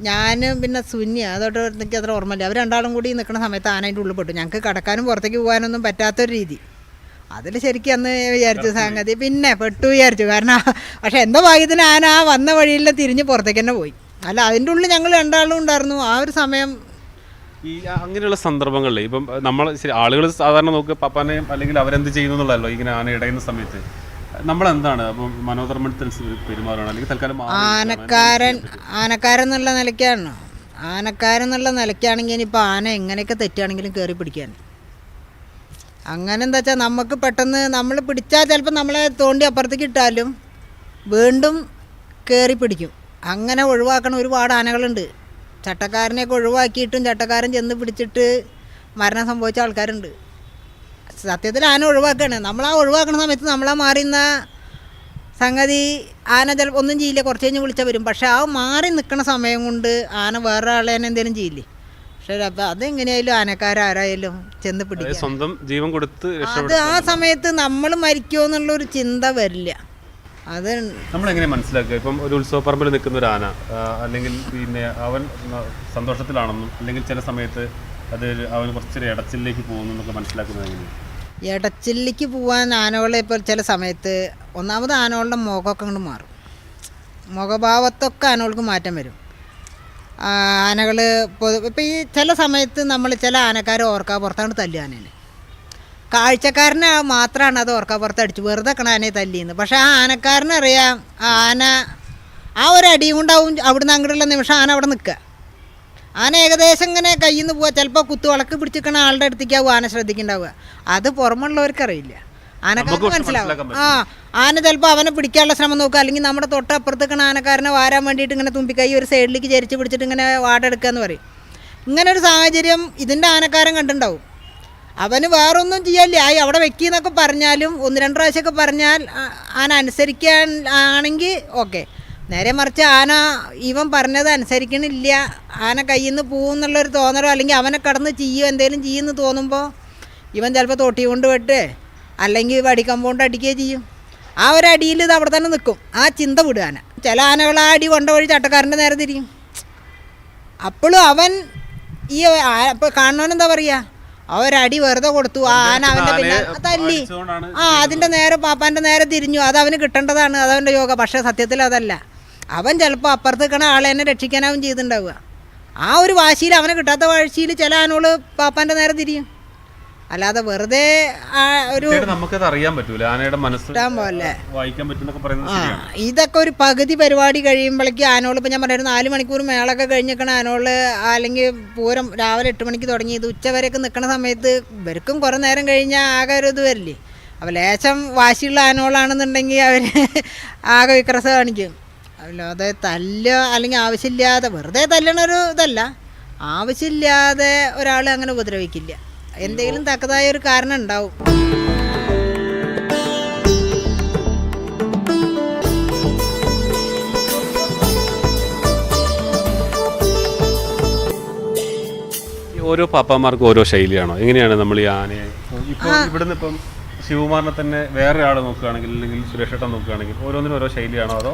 Speaker 2: ഞാൻ പിന്നെ സുന്യ അതോട്ട് എനിക്ക് അത്ര ഓർമ്മയില്ല. അവർ രണ്ടാളും കൂടി നിൽക്കുന്ന സമയത്ത് ആന അതിൻ്റെ ഉള്ളിൽ പെട്ടു. ഞങ്ങൾക്ക് കടക്കാനും പുറത്തേക്ക് പോകാനൊന്നും പറ്റാത്തൊരു രീതി. അതിൽ ശരിക്കും അന്ന് വിചാരിച്ചു സംഗതി പിന്നെ പെട്ടു വിചാരിച്ചു. കാരണം പക്ഷെ എന്തോ ഭാഗ്യത്തിന് ആന ആ വന്ന വഴിയിൽ തിരിഞ്ഞ് പുറത്തേക്ക് തന്നെ പോയി. അല്ല അതിൻ്റെ ഉള്ളിൽ ഞങ്ങൾ രണ്ടാളും ഉണ്ടായിരുന്നു ആ ഒരു സമയം.
Speaker 1: ഈ അങ്ങനെയുള്ള സന്ദർഭങ്ങളിൽ ഇപ്പം നമ്മൾ ആളുകൾ സാധാരണ നോക്കുക പപ്പാനെയും അല്ലെങ്കിൽ അവരെന്ത് ചെയ്യുന്നു എന്നുള്ളതല്ലോ ഇങ്ങനെ ആന ഇടയുന്ന സമയത്ത് നമ്മളെന്താണ് മനോധർമ്മത്തിനനുസരിച്ച് പെരുമാറണം, അല്ലെങ്കിൽ തൽക്കാലം
Speaker 2: ആനക്കാരൻ എന്നുള്ള നിലയ്ക്കാണ്. ആനക്കാരൻ എന്നുള്ള നിലയ്ക്കാണെങ്കിൽ ഇനിയിപ്പോൾ ആന എങ്ങനെയൊക്കെ തെറ്റുകയാണെങ്കിലും കയറി പിടിക്കാൻ. അങ്ങനെ എന്താ വെച്ചാൽ നമുക്ക് പെട്ടെന്ന് നമ്മൾ പിടിച്ചാൽ ചിലപ്പോൾ നമ്മളെ തോണ്ടി അപ്പുറത്തേക്ക് ഇട്ടാലും വീണ്ടും കയറി പിടിക്കും. അങ്ങനെ ഒഴിവാക്കണ ഒരുപാട് ആനകളുണ്ട്. ചട്ടക്കാരനെയൊക്കെ ഒഴിവാക്കിയിട്ടും ചട്ടക്കാരൻ ചെന്ന് പിടിച്ചിട്ട് മരണം സംഭവിച്ച ആൾക്കാരുണ്ട്. സത്യത്തിൽ ആന ഒഴിവാക്കുകയാണ്. നമ്മളാ ഒഴിവാക്കുന്ന സമയത്ത് നമ്മളാ മാറിയുന്ന സംഗതി ആന ചിലപ്പോൾ ഒന്നും ചെയ്യില്ല, കുറച്ച് കഴിഞ്ഞ് വിളിച്ചാൽ വരും. പക്ഷെ ആ മാറി നിൽക്കുന്ന സമയം കൊണ്ട് ആന വേറെ ആളെ എന്തെങ്കിലും ചെയ്യില്ലേ. പക്ഷെ അപ്പം അതെങ്ങനെയായാലും ആനക്കാരായാലും ചെന്ന് പിടിക്കും,
Speaker 1: സ്വന്തം ജീവൻ കൊടുത്ത്.
Speaker 2: അത് ആ സമയത്ത് നമ്മൾ മരിക്കുമോ എന്നുള്ളൊരു ചിന്ത വരില്ല. അത്
Speaker 1: നമ്മളെങ്ങനെ മനസ്സിലാക്കുക? ഇപ്പം ഒരു ഉത്സവപ്പറമ്പിൽ നിൽക്കുന്ന ഒരു ആന, അല്ലെങ്കിൽ പിന്നെ അവൻ സന്തോഷത്തിലാണെന്നും അല്ലെങ്കിൽ ചില സമയത്ത് അത് അവൻ കുറച്ചൊരു ഇടച്ചിലേക്ക് പോകുന്നു എന്നൊക്കെ മനസ്സിലാക്കുന്നത് എങ്ങനെയാണ്?
Speaker 2: ഇടച്ചില്ലിക്ക് പോകാൻ ആനകളെ ഇപ്പോൾ ചില സമയത്ത് ഒന്നാമത് ആനകളുടെ മുഖമൊക്കെ അങ്ങോട്ട് മാറും. മുഖഭാവത്തൊക്കെ ആനകൾക്ക് മാറ്റം വരും. ആനകൾ ഇപ്പോൾ ഈ ചില സമയത്ത് നമ്മൾ ചില ആനക്കാർ ഓർക്കാപ്പുറത്താണ് തല്ലി ആനേനെ. കാഴ്ചക്കാരനെ മാത്രമാണ് അത് ഓർക്കാപ്പുറത്ത് അടിച്ചു വെറുതെ ആനയെ തല്ലിയെന്ന്. പക്ഷേ ആ ആനക്കാരനറിയാം ആന ആ ഒരു അടിയും കൊണ്ടാവും അവിടുന്ന് അങ്ങോട്ടുള്ള നിമിഷം ആന അവിടെ നിൽക്കുക. ആന ഏകദേശം ഇങ്ങനെ കയ്യിൽ നിന്ന് പോവുക. ചിലപ്പോൾ കുത്തുവിളക്ക് പിടിച്ചിരിക്കണ ആളുടെ അടുത്തേക്കാവും ആന ശ്രദ്ധിക്കുന്നുണ്ടാവുക. അത് പുറമുള്ളവർക്കറിയില്ല, ആനക്കാർക്ക് മനസ്സിലാവും. ആന ചിലപ്പോൾ അവനെ പിടിക്കാനുള്ള ശ്രമം നോക്കുക, അല്ലെങ്കിൽ നമ്മുടെ തൊട്ടപ്പുറത്തേക്കണ ആനക്കാരനെ വാരാൻ വേണ്ടിയിട്ട് ഇങ്ങനെ തുമ്പിക്കൈ ഒരു സൈഡിലേക്ക് ചരിച്ച് പിടിച്ചിട്ട് ഇങ്ങനെ വാടെടുക്കുക എന്ന് പറയും. ഇങ്ങനൊരു സാഹചര്യം ഇതിൻ്റെ ആനക്കാരൻ കണ്ടിട്ടുണ്ടാവും. അവന് വേറൊന്നും ചെയ്യാനില്ല, ആയി അവിടെ വെക്കിയെന്നൊക്കെ പറഞ്ഞാലും 1-2 പ്രാവശ്യമൊക്കെ പറഞ്ഞാൽ ആന അനുസരിക്കാൻ ആണെങ്കിൽ ഓക്കെ. നേരെ മറിച്ച് ആന ഇവൻ പറഞ്ഞത് അനുസരിക്കണില്ല, ആന കയ്യിൽ നിന്ന് പോകുമെന്നുള്ളൊരു തോന്നലോ അല്ലെങ്കിൽ അവനെ കടന്ന് ചെയ്യോ എന്തെങ്കിലും ചെയ്യുമെന്ന് തോന്നുമ്പോൾ ഇവൻ ചിലപ്പോൾ തൊട്ടി കൊണ്ട് വെട്ട് അല്ലെങ്കിൽ വടിക്കമ്പോണ്ട് അടിക്കുകയോ ചെയ്യും. ആ ഒരു അടിയിൽ ഇത് അവിടെ തന്നെ നിൽക്കും. ആ ചിന്ത വിടുക ആന. ചില ആനകൾ ആ അടി കൊണ്ട വഴി ചട്ടക്കാരൻ്റെ നേരെ തിരിയും. അപ്പോഴും അവൻ ഈ ഇപ്പോൾ കാണണമെന്നെന്താ പറയുക, ആ ഒരടി വെറുതെ കൊടുത്തു, ആ ആന അവൻ്റെ പിന്നെ തല്ലി, അതിൻ്റെ നേരെ പാപ്പാൻ്റെ നേരെ തിരിഞ്ഞു. അത് അവന് കിട്ടേണ്ടതാണ്, അതവൻ്റെ യോഗ. പക്ഷേ സത്യത്തിൽ അതല്ല. അവൻ ചിലപ്പോൾ അപ്പുറത്ത് നിൽക്കണ ആളെ തന്നെ രക്ഷിക്കാനാവും ചെയ്തിട്ടുണ്ടാവുക. ആ ഒരു വാശിയിൽ, അവനെ കിട്ടാത്ത വാശിയിൽ ചില ആനകൾ പാപ്പാൻ്റെ നേരെ തിരിയും. അല്ലാതെ വെറുതെ ഒരു
Speaker 1: നമുക്കത് അറിയാൻ പറ്റൂല, ആനയുടെ മനസ്സ്
Speaker 2: പോലെ
Speaker 1: വായിക്കാൻ പറ്റുന്നൊക്കെ പറയുന്നത്.
Speaker 2: ഇതൊക്കെ ഒരു പകുതി പരിപാടി കഴിയുമ്പോഴേക്കും ആനോള് ഇപ്പം ഞാൻ പറഞ്ഞൊരു 4 മണിക്കൂർ മേളൊക്കെ കഴിഞ്ഞിരിക്കണ ആനോള്, അല്ലെങ്കിൽ പൂരം രാവിലെ 8 മണിക്ക് തുടങ്ങി ഇത് ഉച്ചവരെയൊക്കെ നിൽക്കുന്ന സമയത്ത് ഇവർക്കും കുറേ നേരം കഴിഞ്ഞാൽ ആകെ ഒരു ഇത് വരില്ലേ. അപ്പോൾ ലേശം വാശിയുള്ള ആനോളാണെന്നുണ്ടെങ്കിൽ അവർ ആകെ വിക്രസ കാണിക്കും. അല്ലാതെ തല്ല അല്ലെങ്കിൽ ആവശ്യമില്ലാതെ വെറുതെ തല്ലണൊരു ഇതല്ല. ആവശ്യമില്ലാതെ ഒരാൾ അങ്ങനെ ഉപദ്രവിക്കില്ല. എന്തെങ്കിലും തക്കതായ ഒരു കാരണം ഉണ്ടാവും.
Speaker 1: ഓരോ പാപ്പാമാർക്കും ഓരോ ശൈലിയാണോ? എങ്ങനെയാണ് നമ്മൾ ഈ ആനയെ ഇപ്പോൾ ഇവിടുന്ന് ഇപ്പം ശിവകുമാറിനെ തന്നെ വേറെ ആൾ നോക്കുകയാണെങ്കിൽ അല്ലെങ്കിൽ സുരേഷ് ഏട്ടൻ നോക്കുകയാണെങ്കിൽ ഓരോന്നിനും ഓരോ ശൈലിയാണോ അതോ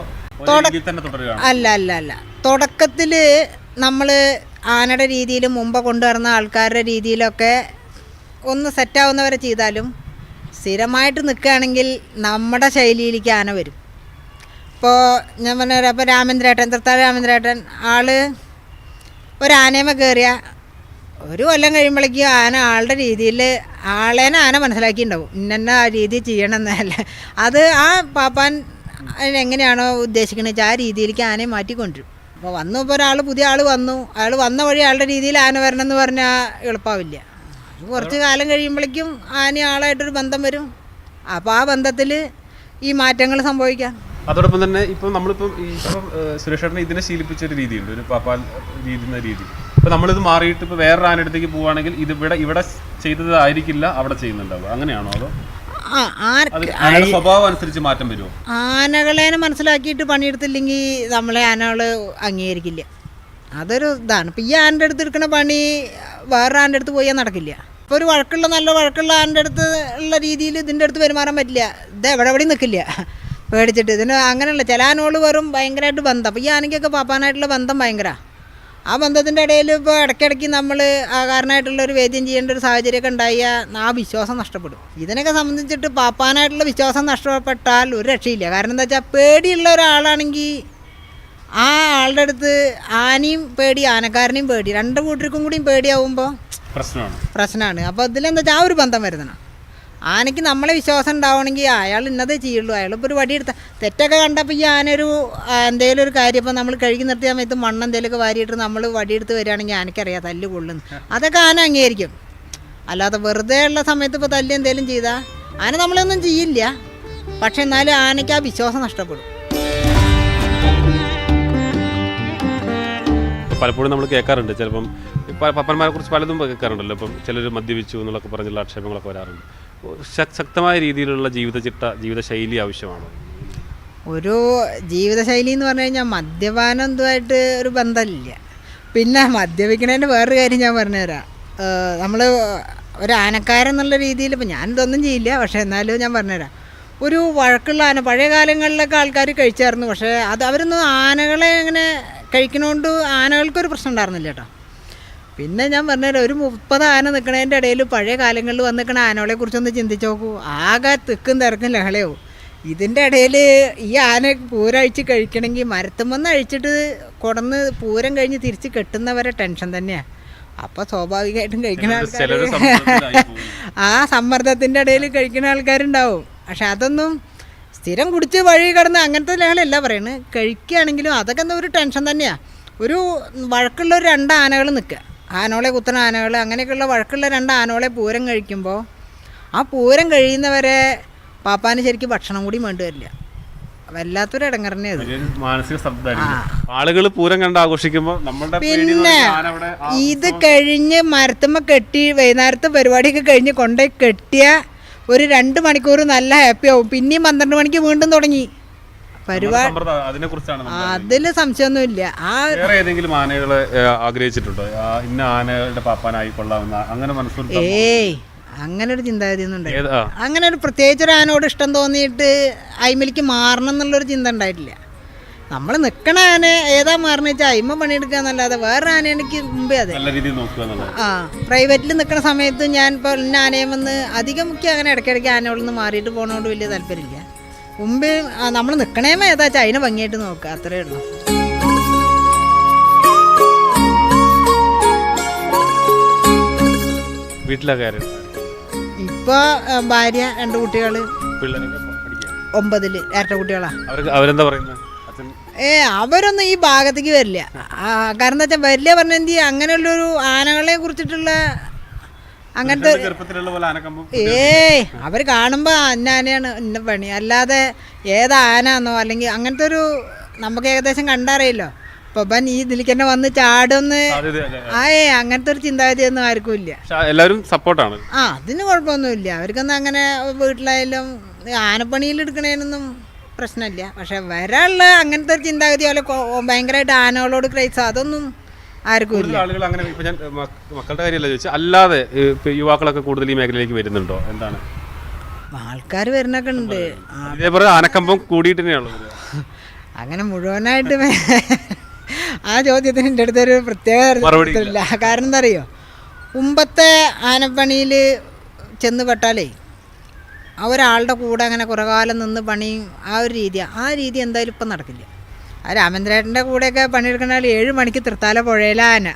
Speaker 1: രീതിയിൽ തന്നെ തുടരുകയാണോ?
Speaker 2: അല്ല തുടക്കത്തിൽ നമ്മൾ ആനയുടെ രീതിയിൽ മുമ്പ് കൊണ്ടുവരുന്ന ആൾക്കാരുടെ രീതിയിലൊക്കെ ഒന്ന് സെറ്റാവുന്നവരെ ചെയ്താലും സ്ഥിരമായിട്ട് നിൽക്കുകയാണെങ്കിൽ നമ്മുടെ ശൈലിയിലേക്ക് ആന വരും. ഇപ്പോൾ ഞാൻ പറഞ്ഞ ഇപ്പോൾ രാമേന്ദ്രേട്ടൻ, തൃത്താഴ് രാമേന്ദ്രേട്ടൻ ആള് ഒരാനയമ കയറിയ ഒരു കൊല്ലം കഴിയുമ്പോഴേക്കും ആന ആളുടെ രീതിയിൽ ആന മനസ്സിലാക്കിയിട്ടുണ്ടാവും. ഇന്ന ആ രീതി ചെയ്യണമെന്നല്ല, അത് ആ പാപ്പാൻ എങ്ങനെയാണോ ഉദ്ദേശിക്കുന്നത് വെച്ചാൽ ആ രീതിയിലേക്ക് ആനയെ മാറ്റിക്കൊണ്ടിരും. അപ്പോൾ ഇപ്പോൾ ഒരാൾ പുതിയ ആൾ വന്നു, അയാൾ വന്ന വഴി ആളുടെ രീതിയിൽ ആന വരണം എന്ന് പറഞ്ഞാൽ എളുപ്പമാവില്ല. കുറച്ച് കാലം കഴിയുമ്പോഴേക്കും ആളായിട്ടൊരു ബന്ധം വരും. അപ്പോൾ ആ ബന്ധത്തിൽ ഈ മാറ്റങ്ങൾ സംഭവിക്കാം.
Speaker 1: അതോടൊപ്പം തന്നെ ഇപ്പം നമ്മളിപ്പം സുരേഷ് ഏട്ടനെ ഇതിനെ ശീലിപ്പിച്ച ഒരു രീതിയുണ്ട്, ഒരു പാപ്പാൻ രീതി എന്ന രീതി. ഇപ്പം നമ്മളിത് മാറിയിട്ട് ഇപ്പോൾ വേറൊരു ആനടുത്തേക്ക് പോവുകയാണെങ്കിൽ ഇത് ഇവിടെ ചെയ്തത് ആയിരിക്കില്ല അവിടെ ചെയ്യുന്നുണ്ടാവുക, അങ്ങനെയാണോ? അതോ സ്വഭാവം അനുസരിച്ച് മാറ്റം വരുമോ?
Speaker 2: ആനകളെ മനസ്സിലാക്കിയിട്ട് പണിയെടുത്തില്ലെങ്കിൽ നമ്മളെ ആനകൾ അംഗീകരിക്കില്ല. അതൊരു ഇതാണ്. ഇപ്പം ഈ ആനയുടെ അടുത്ത് എടുക്കുന്ന പണി വേറൊരു ആനയുടെ അടുത്ത് പോയാൽ നടക്കില്ല. ഇപ്പോൾ ഒരു നല്ല വഴക്കുള്ള ആനയുടെ അടുത്ത് ഉള്ള രീതിയിൽ ഇതിൻ്റെ അടുത്ത് പെരുമാറാൻ പറ്റില്ല. ഇത് എവിടെയും നിൽക്കില്ല പേടിച്ചിട്ട്. ഇതിന് അങ്ങനെയുള്ള ചില ആനകൾ വെറും ഭയങ്കരമായിട്ട് ബന്ധം. അപ്പോൾ ഈ ആനയ്ക്കൊക്കെ പാപ്പാനായിട്ടുള്ള ബന്ധം ഭയങ്കര. ആ ബന്ധത്തിൻ്റെ ഇടയിൽ ഇപ്പോൾ ഇടയ്ക്കിടയ്ക്ക് നമ്മൾ കാരണമായിട്ടുള്ളൊരു വേദ്യം ചെയ്യേണ്ട ഒരു സാഹചര്യമൊക്കെ ഉണ്ടായാൽ ആ വിശ്വാസം നഷ്ടപ്പെടും. ഇതിനൊക്കെ സംബന്ധിച്ചിട്ട് പാപ്പാനായിട്ടുള്ള വിശ്വാസം നഷ്ടപ്പെട്ടാൽ ഒരു രക്ഷയില്ല. കാരണം എന്താ വെച്ചാൽ പേടിയുള്ള ഒരാളാണെങ്കിൽ ആ ആളുടെ അടുത്ത് ആനയും പേടി ആനക്കാരനെയും പേടി, രണ്ട് കൂട്ടർക്കും കൂടിയും പേടിയാവുമ്പോൾ പ്രശ്നമാണ്. അപ്പോൾ ഇതിലെന്താ വെച്ചാൽ ആ ഒരു ബന്ധം വരുന്നതാണ്. ആനയ്ക്ക് നമ്മളെ വിശ്വാസം ഉണ്ടാവണമെങ്കിൽ അയാൾ ഇന്നതേ ചെയ്യുള്ളൂ. അയാളിപ്പോൾ ഒരു വടിയെടുത്ത തെറ്റൊക്കെ കണ്ടപ്പോൾ ഈ ആനയൊരു എന്തെങ്കിലും ഒരു കാര്യം ഇപ്പോൾ നമ്മൾ കഴുകി നിർത്തിയ സമയത്ത് മണ്ണ് എന്തെങ്കിലുമൊക്കെ വാരിയിട്ട് നമ്മൾ വടിയെടുത്ത് വരികയാണെങ്കിൽ ആനയ്ക്കറിയാം തല്ല് കൊള്ളുന്നു. അതൊക്കെ ആന അംഗീകരിക്കും. അല്ലാതെ വെറുതെ ഉള്ള സമയത്ത് ഇപ്പോൾ തല്ല് എന്തെങ്കിലും ചെയ്താൽ ആന നമ്മളൊന്നും ചെയ്യില്ല. പക്ഷെ എന്നാലും ആനയ്ക്ക് ആ വിശ്വാസം നഷ്ടപ്പെടും.
Speaker 1: പലപ്പോഴും നമ്മൾ കേൾക്കാറുണ്ട്, ചിലപ്പം പപ്പന്മാരെ കുറിച്ച് പലതും കേൾക്കാറുണ്ടല്ലോ. ഇപ്പം ചിലർ മദ്യപിച്ചു എന്നുള്ളൊക്കെ പറഞ്ഞുള്ള ആക്ഷേപങ്ങളൊക്കെ വരാറുണ്ട്. ശക്തമായ രീതിയിലുള്ള ജീവിതശൈലി ആവശ്യമാണോ?
Speaker 2: ഒരു ജീവിതശൈലി എന്ന് പറഞ്ഞു കഴിഞ്ഞാൽ മദ്യപാനം എന്തുമായിട്ട് ഒരു ബന്ധമില്ല. പിന്നെ മദ്യപിക്കണതിൻ്റെ വേറൊരു കാര്യം ഞാൻ പറഞ്ഞുതരാം. നമ്മൾ ഒരു ആനക്കാരെന്നുള്ള രീതിയിൽ ഇപ്പം ഞാനിതൊന്നും ചെയ്യില്ല, പക്ഷേ എന്നാലും ഞാൻ പറഞ്ഞുതരാം. ഒരു വഴക്കുള്ള ആന പഴയ കാലങ്ങളിലൊക്കെ ആൾക്കാർ കഴിച്ചായിരുന്നു. പക്ഷേ അവരൊന്നും ആനകളെ അങ്ങനെ കഴിക്കണോണ്ട് ആനകൾക്കൊരു പ്രശ്നം ഉണ്ടായിരുന്നില്ല കേട്ടോ. പിന്നെ ഞാൻ പറഞ്ഞുതരാം, ഒരു 30 ആന നിൽക്കണതിൻ്റെ ഇടയിൽ പഴയ കാലങ്ങളിൽ വന്ന് നിൽക്കണ ആനകളെ കുറിച്ചൊന്ന് ചിന്തിച്ച് നോക്കൂ. ആകെ തിക്കും തിരക്കും ലഹളയാവും. ഇതിൻ്റെ ഇടയിൽ ഈ ആന പൂരഴിച്ച് കഴിക്കണമെങ്കിൽ മരത്തുമെന്ന് അഴിച്ചിട്ട് കൊടന്ന് പൂരം കഴിഞ്ഞ് തിരിച്ച് കെട്ടുന്നവരെ ടെൻഷൻ തന്നെയാണ്. അപ്പോൾ സ്വാഭാവികമായിട്ടും കഴിക്കുന്ന ആൾക്കാർ ആ സമ്മർദ്ദത്തിൻ്റെ ഇടയിൽ കഴിക്കുന്ന ആൾക്കാരുണ്ടാവും. പക്ഷെ അതൊന്നും സ്ഥിരം കുടിച്ച് വഴി കിടന്ന് അങ്ങനത്തെ ലഹളയല്ല പറയുന്നത്. കഴിക്കുകയാണെങ്കിലും അതൊക്കെ എന്താ ഒരു ടെൻഷൻ തന്നെയാണ്. ഒരു വഴക്കുള്ള ഒരു 2 ആനകൾ നിൽക്കുക, ആനോളെ കുത്തുന്ന ആനകൾ, അങ്ങനെയൊക്കെയുള്ള വഴക്കുള്ള 2 ആനോളെ പൂരം കഴിക്കുമ്പോൾ ആ പൂരം കഴിയുന്നവരെ പാപ്പാന് ശരിക്കും ഭക്ഷണം കൂടി വേണ്ടി വരില്ല. വല്ലാത്തൊരു ഇടങ്ങറന്നെ അത്.
Speaker 1: മാനസിക ആളുകൾ പൂരം കണ്ട് ആഘോഷിക്കുമ്പോൾ
Speaker 2: പിന്നെ ഇത് കഴിഞ്ഞ് മരത്തുമ്മ കെട്ടി വൈകുന്നേരത്തെ പരിപാടിയൊക്കെ കഴിഞ്ഞ് കൊണ്ടുപോയി കെട്ടിയ ഒരു 2 മണിക്കൂർ നല്ല ഹാപ്പി ആവും. പിന്നെയും 12 മണിക്ക് വീണ്ടും തുടങ്ങി പരിപാടി. അതിൽ സംശയമൊന്നുമില്ല.
Speaker 1: ഏതെങ്കിലും ആനകളെ ആഗ്രഹിച്ചിട്ടുണ്ടോ? ഇന്ന ആനകളുടെ പാപ്പാനായി കൊള്ളാവുന്ന അങ്ങനെ മനസ്സിൽ?
Speaker 2: അങ്ങനെ ഒരു ചിന്താഗതി ഒന്നും ഉണ്ടായില്ല. അങ്ങനെ ഒരു പ്രത്യേകിച്ച് ഒരു ആനയോട് ഇഷ്ടം തോന്നിയിട്ട് അയിമലിക്ക് മാറണം എന്നുള്ളൊരു ചിന്ത ഉണ്ടായിട്ടില്ല. നമ്മൾ നിൽക്കണ ആന ഏതാ മാറണമെന്ന് വെച്ചാൽ അയിമ പണിയെടുക്കുക എന്നല്ലാതെ വേറെ ആന എനിക്ക് മുമ്പേ അതെ പ്രൈവറ്റിൽ നിൽക്കുന്ന സമയത്ത് ഞാൻ ഇപ്പോൾ ഇന്ന ആനയും വന്ന് അധികം മുഖ്യം അങ്ങനെ ഇടയ്ക്കിടയ്ക്ക് ആനകളിൽ നിന്ന് മാറിയിട്ട് പോകണോണ്ട് വലിയ താല്പര്യമില്ല. മുമ്പേ നമ്മൾ നിൽക്കണേമ ഏതാ വെച്ചാൽ അതിനെ ഭംഗിയായിട്ട് നോക്കുക, അത്രയേ ഉള്ളൂ.
Speaker 1: വീട്ടിലൊക്കെ
Speaker 2: ഇപ്പോൾ ഭാര്യ 2 കുട്ടികൾ 9 ഇരട്ട കുട്ടികളാ.
Speaker 1: അവരെന്താ പറയുന്നത്?
Speaker 2: അവരൊന്നും ഈ ഭാഗത്തേക്ക് വരില്ല. കാരണം എന്താ വെച്ചാൽ വരില്ല പറഞ്ഞാൽ എന്ത് ചെയ്യുക, അങ്ങനെയുള്ളൊരു ആനകളെ കുറിച്ചിട്ടുള്ള അങ്ങനത്തെ അവർ കാണുമ്പോൾ ഇന്ന ആനയാണ് ഇന്ന പണി, അല്ലാതെ ഏതാ ആനാന്നോ അല്ലെങ്കിൽ അങ്ങനത്തെ ഒരു നമുക്ക് ഏകദേശം കണ്ടറിയില്ലോ. ഇപ്പം ഈ ഇതിലേക്ക് തന്നെ വന്ന് ചാടുന്ന്
Speaker 1: സാധ്യത
Speaker 2: അങ്ങനത്തെ ഒരു ചിന്താഗതിയൊന്നും ആർക്കും ഇല്ല.
Speaker 1: എല്ലാവരും സപ്പോർട്ടാണ്.
Speaker 2: അതിന് കുഴപ്പമൊന്നുമില്ല. അവർക്കൊന്നും അങ്ങനെ വീട്ടിലായാലും ആനപ്പണിയിൽ എടുക്കണേനൊന്നും പ്രശ്നമില്ല. പക്ഷെ വരാനുള്ള അങ്ങനത്തെ ഒരു ചിന്താഗതി പോലെ ഭയങ്കരമായിട്ട് ആനകളോട് ക്രൈസ് അതൊന്നും ആർക്കും ഇല്ല.
Speaker 1: ആളുകൾ അങ്ങനെ ഇപ്പം ഞാൻ മക്കളുടെ കാര്യമല്ല ചോദിച്ചാൽ അല്ലാതെ യുവാക്കളൊക്കെ കൂടുതൽ ഈ മേഖലയിലേക്ക് വരുന്നുണ്ടോ? എന്താണ്
Speaker 2: ആൾക്കാർ വരുന്നൊക്കെ ഉണ്ട്.
Speaker 1: ഇതേപോലെ ആനക്കമ്പം കൂടിയിട്ട് തന്നെയാണോ?
Speaker 2: അങ്ങനെ മുഴുവനായിട്ട് ആ ചോദ്യത്തിന് എൻ്റെ അടുത്തൊരു പ്രത്യേക ഇല്ല. കാരണം എന്താ അറിയോ, മുമ്പത്തെ ആനപ്പണിയിൽ ചെന്ന് പെട്ടാലേ ഒരാളുടെ കൂടെ അങ്ങനെ കുറേ കാലം നിന്ന് പണിയും ആ രീതി എന്തായാലും ഇപ്പം നടക്കില്ല. ആ രാമേന്ദ്രേട്ടൻ്റെ കൂടെയൊക്കെ പണിയെടുക്കുന്ന 7 മണിക്ക് തൃത്താല പുഴയിലെ ആന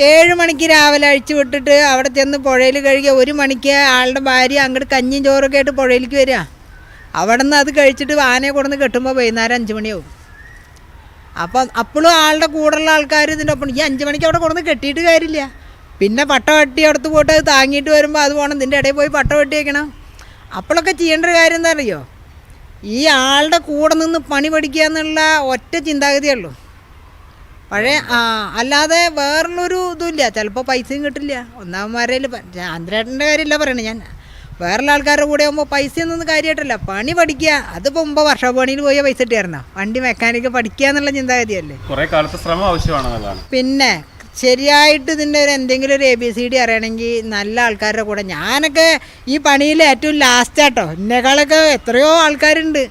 Speaker 2: 7 മണിക്ക് രാവിലെ അഴിച്ചു വിട്ടിട്ട് അവിടെ ചെന്ന് പുഴയിൽ കഴുകിയ 1 മണിക്ക് ആളുടെ ഭാര്യ അങ്ങോട്ട് കഞ്ഞിയും ചോറൊക്കെ ആയിട്ട് പുഴയിലേക്ക് വരിക. അവിടെ നിന്ന് അത് കഴിച്ചിട്ട് ആനയെ കൊടുന്ന് കെട്ടുമ്പോൾ വൈകുന്നേരം 5 മണിയാവും. അപ്പം അപ്പോഴും ആളുടെ കൂടെയുള്ള ആൾക്കാർ ഇതിൻ്റെ ഒപ്പം ഈ 5 മണിക്ക് അവിടെ കൊടുന്ന് കെട്ടിയിട്ട് കാര്യമില്ല. പിന്നെ പട്ട വെട്ടി അടുത്ത് പോയിട്ട് അത് താങ്ങിയിട്ട് വരുമ്പോൾ അത് പോകണം, ഇതിൻ്റെ ഇടയിൽ പോയി പട്ട വെട്ടി വയ്ക്കണം. അപ്പോഴൊക്കെ ചെയ്യേണ്ട ഒരു കാര്യം എന്താ അറിയോ, ഈ ആളുടെ കൂടെ നിന്ന് പണി പഠിക്കുക എന്നുള്ള ഒറ്റ ചിന്താഗതിയേ ഉള്ളൂ. അല്ലാതെ വേറുള്ളൊരു ഇതുമില്ല. ചിലപ്പോൾ പൈസയും കിട്ടില്ല. ഒന്നാമന്മാരേൽ ചന്ദ്രേട്ടൻ്റെ കാര്യമില്ല പറയണേ ഞാൻ, വേറുള്ള ആൾക്കാരുടെ കൂടെ ആകുമ്പോൾ പൈസയൊന്നും കാര്യമായിട്ടല്ല, പണി പഠിക്കുക. അതിപ്പോൾ മുമ്പ് വർഷപ്പണിയിൽ പോയ പൈസ ഇട്ടായിരുന്നോ, വണ്ടി മെക്കാനിക്ക് പഠിക്കുക എന്നുള്ള ചിന്താഗതിയല്ലേ.
Speaker 1: കുറേ കാലത്തെ ശ്രമം ആവശ്യമാണെന്നുള്ളതാണ്.
Speaker 2: പിന്നെ ശരിയായിട്ട് ഇതിൻ്റെ എന്തെങ്കിലും ഒരു ABCD അറിയണമെങ്കിൽ നല്ല ആൾക്കാരുടെ കൂടെ. ഞാനൊക്കെ ഈ പണിയിൽ ഏറ്റവും ലാസ്റ്റാട്ടോ, എന്നെക്കാളൊക്കെ എത്രയോ ആൾക്കാരുണ്ട്.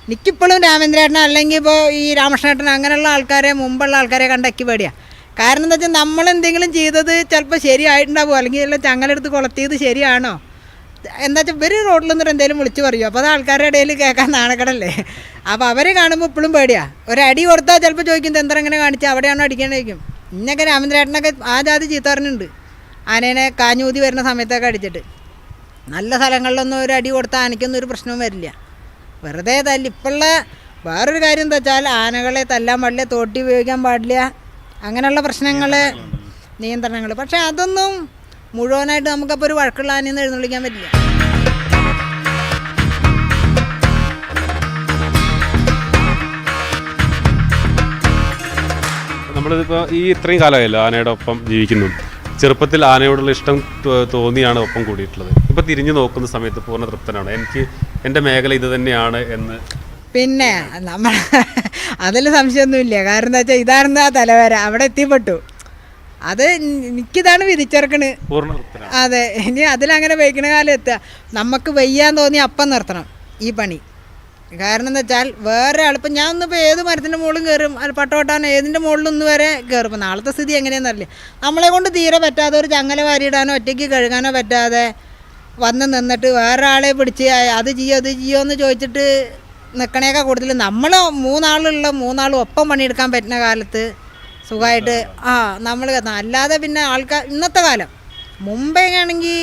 Speaker 2: എനിക്കിപ്പോഴും രാമേന്ദ്രേട്ടൻ അല്ലെങ്കിൽ ഇപ്പോൾ ഈ രാമകൃഷ്ണേട്ടൻ അങ്ങനെയുള്ള ആൾക്കാരെ മുമ്പുള്ള ആൾക്കാരെ കണ്ടക്കി പേടിയാണ്. കാരണം എന്താ വെച്ചാൽ നമ്മളെന്തെങ്കിലും ചെയ്തത് ചിലപ്പോൾ ശരിയായിട്ടുണ്ടാവും, അല്ലെങ്കിൽ എല്ലാം ചങ്ങലെടുത്ത് കൊളത്തിയത് ശരിയാണോ എന്താ വെച്ചാൽ ഇവർ റോഡിൽ നിന്നിട്ട് എന്തെങ്കിലും വിളിച്ച് പറയും. അപ്പോൾ അത് ആൾക്കാരുടെ ഇടയിൽ കേൾക്കാൻ നാണക്കടല്ലേ. അപ്പോൾ അവരെ കാണുമ്പോൾ ഇപ്പോഴും പേടിയാണ്. ഒരടി കൊടുത്താൽ ചിലപ്പോൾ ചോദിക്കുന്നത് എന്താ ഇങ്ങനെ കാണിച്ചാൽ അവിടെയാണോ അടിക്കേണ്ടി ചോദിക്കും. ഇന്നൊക്കെ രാമേന്ദ്രേട്ടനൊക്കെ ആ ജാതി ചീത്ത പറഞ്ഞിട്ടുണ്ട്. ആനേനെ കാഞ്ഞൂതി വരുന്ന സമയത്തൊക്കെ അടിച്ചിട്ട്. നല്ല സ്ഥലങ്ങളിലൊന്നും ഒരു അടി കൊടുത്താൽ ആനയ്ക്കൊന്നും ഒരു പ്രശ്നവും വരില്ല. വെറുതെ തല്ലി. ഇപ്പോഴുള്ള വേറൊരു കാര്യം എന്താ വെച്ചാൽ ആനകളെ തല്ലാൻ പാടില്ല, തോട്ടി ഉപയോഗിക്കാൻ പാടില്ല, അങ്ങനെയുള്ള പ്രശ്നങ്ങൾ, നിയന്ത്രണങ്ങൾ. പക്ഷേ അതൊന്നും മുഴുവനായിട്ട് നമുക്കപ്പോൾ ഒരു വഴക്കുള്ള ആനയെന്ന് എഴുന്നള്ളിക്കാൻ പറ്റില്ല.
Speaker 1: നമ്മളിതിപ്പോൾ ഈ ഇത്രയും കാലമായല്ലോ ആനയുടെ ഒപ്പം ജീവിക്കുന്നു. ചെറുപ്പത്തിൽ ആനയോടുള്ള ഇഷ്ടം തോന്നിയാണ് ഒപ്പം കൂടിയിട്ടുള്ളത്. ഇപ്പോൾ തിരിഞ്ഞു നോക്കുന്ന സമയത്ത് പൂർണ്ണ തൃപ്തനാണ്. എൻ്റെ മേഖല ഇത് തന്നെയാണ് എന്ന്.
Speaker 2: പിന്നെ നമ്മൾ അതിൽ സംശയമൊന്നുമില്ല. കാരണം എന്താ വെച്ചാൽ ഇതായിരുന്നു ആ തലവര, അവിടെ എത്തിപ്പെട്ടു. അത് എനിക്കിതാണ് വിധിച്ചിറക്കണ്. അതെ, ഇനി അതിലങ്ങനെ വയ്ക്കണ കാലം എത്തുക. നമുക്ക് വയ്യാൻ തോന്നി അപ്പം നിർത്തണം ഈ പണി. കാരണം എന്താ വെച്ചാൽ വേറെ ആളിപ്പോൾ ഞാൻ ഒന്നിപ്പോൾ ഏത് മരത്തിൻ്റെ മുകളിലും കയറും, അത് പട്ട വെട്ടാനോ ഏതിൻ്റെ മുകളിലൊന്നും വരെ കയറും. ഇപ്പോൾ നാളത്തെ സ്ഥിതി എങ്ങനെയാണെന്നറിയില്ല. നമ്മളെ കൊണ്ട് തീരെ പറ്റാതെ ഒരു ചങ്ങല വാരിയിടാനോ ഒറ്റയ്ക്ക് കഴുകാനോ പറ്റാതെ വന്ന് നിന്നിട്ട് വേറെ ആളെ പിടിച്ച് അത് ചെയ്യോ എന്ന് ചോദിച്ചിട്ട് നിൽക്കണേക്കാൾ കൂടുതൽ നമ്മൾ 3 ആളുള്ള 3 ആളും ഒപ്പം പണിയെടുക്കാൻ പറ്റുന്ന കാലത്ത് സുഖമായിട്ട് നമ്മൾ അല്ലാതെ പിന്നെ ആൾക്കാർ ഇന്നത്തെ കാലം മുമ്പേ ആണെങ്കിൽ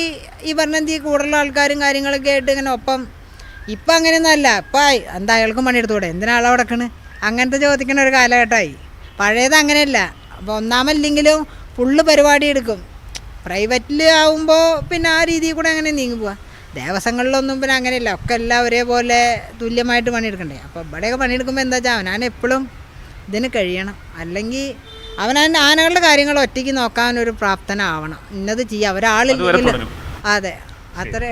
Speaker 2: ഈ പറഞ്ഞ കൂടുതലുള്ള ആൾക്കാരും കാര്യങ്ങളൊക്കെ ആയിട്ട് ഇങ്ങനെ ഒപ്പം. ഇപ്പം അങ്ങനെയൊന്നും അല്ല. ഇപ്പം എന്താ അയാൾക്കും പണിയെടുത്തൂടെ, എന്തിനാ ആളെ കിടക്കണ്, അങ്ങനത്തെ ചോദിക്കുന്ന ഒരു കാലഘട്ടമായി. പഴയത് അങ്ങനെയല്ല. അപ്പോൾ ഒന്നാമല്ലെങ്കിലും ഫുള്ള് പരിപാടി എടുക്കും. പ്രൈവറ്റിൽ ആവുമ്പോൾ പിന്നെ ആ രീതിയിൽ കൂടെ അങ്ങനെ നീങ്ങി പോവാം. ദേവസ്വങ്ങളിലൊന്നും പിന്നെ അങ്ങനെയല്ല, ഒക്കെ എല്ലാം ഒരേപോലെ തുല്യമായിട്ട് പണിയെടുക്കണ്ടേ. അപ്പോൾ ഇവിടെയൊക്കെ പണിയെടുക്കുമ്പോൾ എന്താ വെച്ചാൽ അവനാണ് എപ്പോഴും ഇതിന് കഴിയണം. അല്ലെങ്കിൽ അവനാൻ്റെ ആനകളുടെ കാര്യങ്ങൾ ഒറ്റയ്ക്ക് നോക്കാനൊരു പ്രാപ്തനാവണം. ഇന്നത് ചെയ്യാം ഒരാളില്ലെങ്കിൽ. അതെ, അത്രേ.